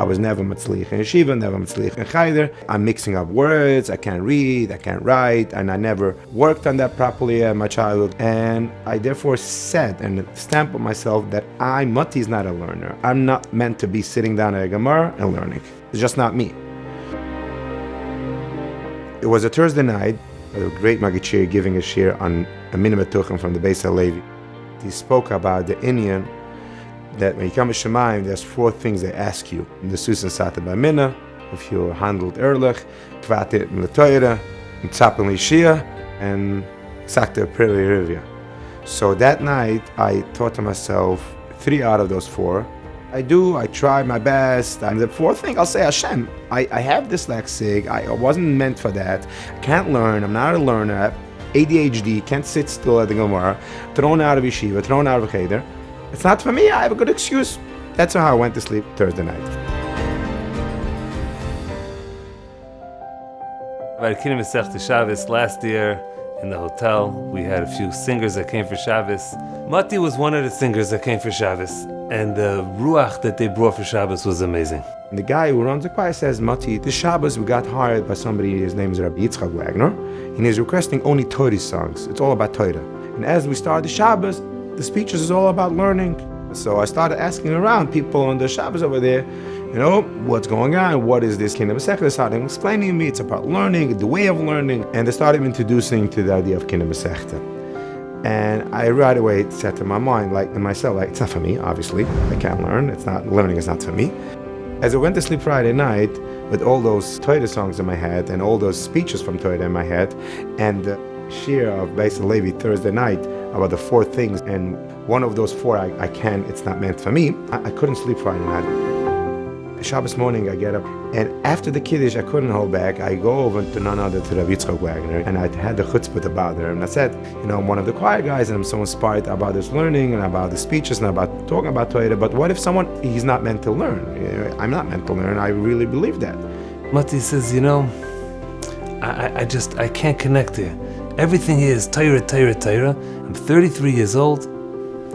was never matzlich in yeshiva, never matzlich in cheder. I'm mixing up words, I can't read, I can't write, and I never worked on that properly in my childhood. And I therefore said and stamped on myself that Motty is not a learner. I'm not meant to be sitting down at a Gemara and learning. It's just not me. It was a Thursday night, a great Magid giving a shir on a minimum tuchim from the Beis HaLevi. He spoke about the Inyan that when you come to Shemaim, there's 4 things they ask you. In the Susan Sata B'Mina, if you handled ehrlich, Kvatit M'Letoyra, Mtzapin L'Shia, and Sakta Prili Rivya. So that night, I thought to myself, 3 out of those 4, I try my best. And the 4th thing, I'll say, Hashem, I have dyslexic, I wasn't meant for that, I can't learn, I'm not a learner, I have ADHD, can't sit still at the Gemara, thrown out of yeshiva, thrown out of cheder. It's not for me, I have a good excuse. That's how I went to sleep Thursday night. About Kinyan Hamasechta Shabbos last year in the hotel, we had a few singers that came for Shabbos. Motty was one of the singers that came for Shabbos, and the ruach that they brought for Shabbos was amazing. And the guy who runs the choir says, Motty, this Shabbos we got hired by somebody, his name is Rabbi Yitzchak Wagner, and he's requesting only Torah songs. It's all about Torah. And as we start the Shabbos, the speeches is all about learning. So I started asking around people on the Shabbos over there, what's going on? What is this Kinyan Hamasechta? They started explaining to me it's about learning, the way of learning, and they started introducing to the idea of Kinyan Hamasechta. And I right away said to my mind, in myself, it's not for me, obviously. I can't learn. Learning is not for me. As I went to sleep Friday night with all those Torah songs in my head and all those speeches from Torah in my head, and the shir of Beis HaLevi Thursday night about the 4 things, and one of those 4 it's not meant for me, I couldn't sleep Friday night. Shabbos morning I get up, and after the Kiddush I couldn't hold back. I go over to none other to Rabbi Yitzchak Wagner, and I had the chutzpah about her, and I said, I'm one of the choir guys and I'm so inspired about this learning and about the speeches and about talking about Torah, but what if he's not meant to learn? I'm not meant to learn, I really believe that. Motty says, I can't connect here. Everything here is Torah, Torah, Torah. I'm 33 years old,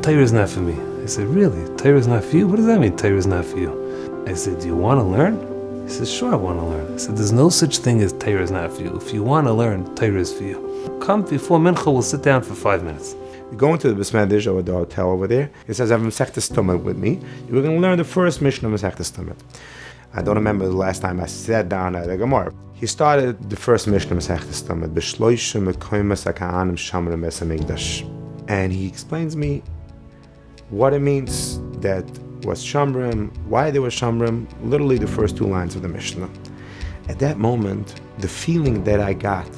Torah is not for me. I said, really? Torah is not for you? What does that mean, Torah is not for you? I said, do you want to learn? He says, sure, I want to learn. I said, there's no such thing as Torah is not for you. If you want to learn, Torah is for you. Come before Mincha, we'll sit down for 5 minutes. You go into the Besmedish or the hotel over there. It says, I have Masechta Stomach with me. We're going to learn the first mission of Masechta Stomach. I don't remember the last time I sat down at a Gemara. He started the first mission of Masechta Stomach. And he explains me what it means that was Shamrim, why there was Shamrim, literally the first 2 lines of the Mishnah. At that moment, the feeling that I got,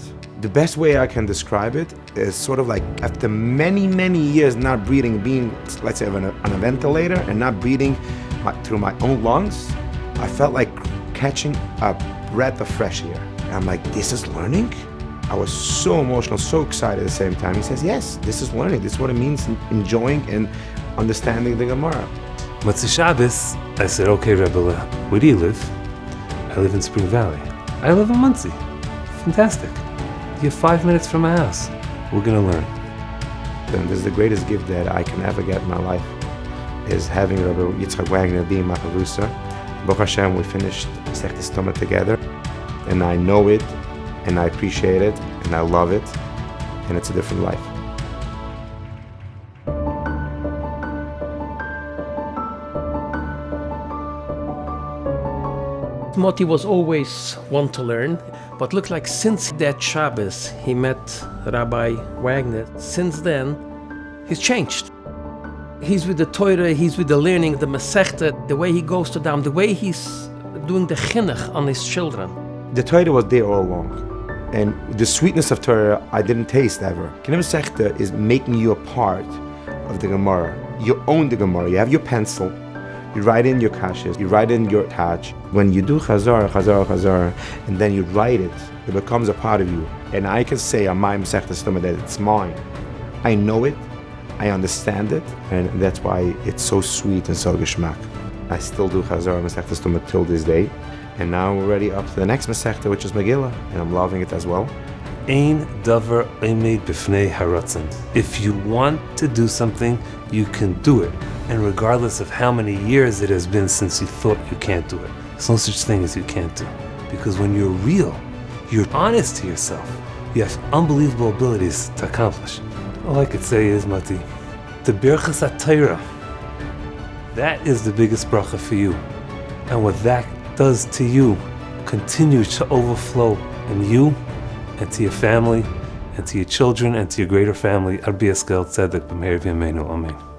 the best way I can describe it is sort of like after many, many years not breathing, being, let's say, on a ventilator and not breathing through my own lungs, I felt like catching a breath of fresh air. And I'm like, this is learning? I was so emotional, so excited at the same time. He says, yes, this is learning. This is what it means, enjoying and understanding the Gemara. Motzei Shabbos, I said, okay, Rebbe, where do you live? I live in Spring Valley. I live in Monsey. Fantastic. You're 5 minutes from my house. We're going to learn. And this is the greatest gift that I can ever get in my life, is having Rabbi Yitzchak Wagner being my Chavusa. Baruch Hashem, we finished Masechta Stomach together, and I know it, and I appreciate it, and I love it, and it's a different life. Motty was always one to learn, but looked like since that Shabbos he met Rabbi Wagner, since then he's changed. He's with the Torah, he's with the learning, the Masechta, the way he goes to them, the way he's doing the chinuch on his children. The Torah was there all along, and the sweetness of Torah I didn't taste ever. Kinyan Hamasechta is making you a part of the Gemara. You own the Gemara, you have your pencil, you write in your kashas, you write in your touch. When you do chazar, and then you write it, it becomes a part of you. And I can say on my Masechta Stomach that it's mine. I know it, I understand it, and that's why it's so sweet and so geschmack. I still do chazar Masechta Stomach till this day. And now we're ready up to the next Masechta, which is Megillah, and I'm loving it as well. Ein davar omed b'fnei haratzon. If you want to do something, you can do it. And regardless of how many years it has been since you thought you can't do it. There's no such thing as you can't do. Because when you're real, you're honest to yourself, you have unbelievable abilities to accomplish. All I could say is, Motty, the Birchas HaTorah, that is the biggest bracha for you. And what that does to you continues to overflow in you and to your family and to your children and to your greater family. Arbi Eskel Tzedek B'meir V'yameinu. Amen.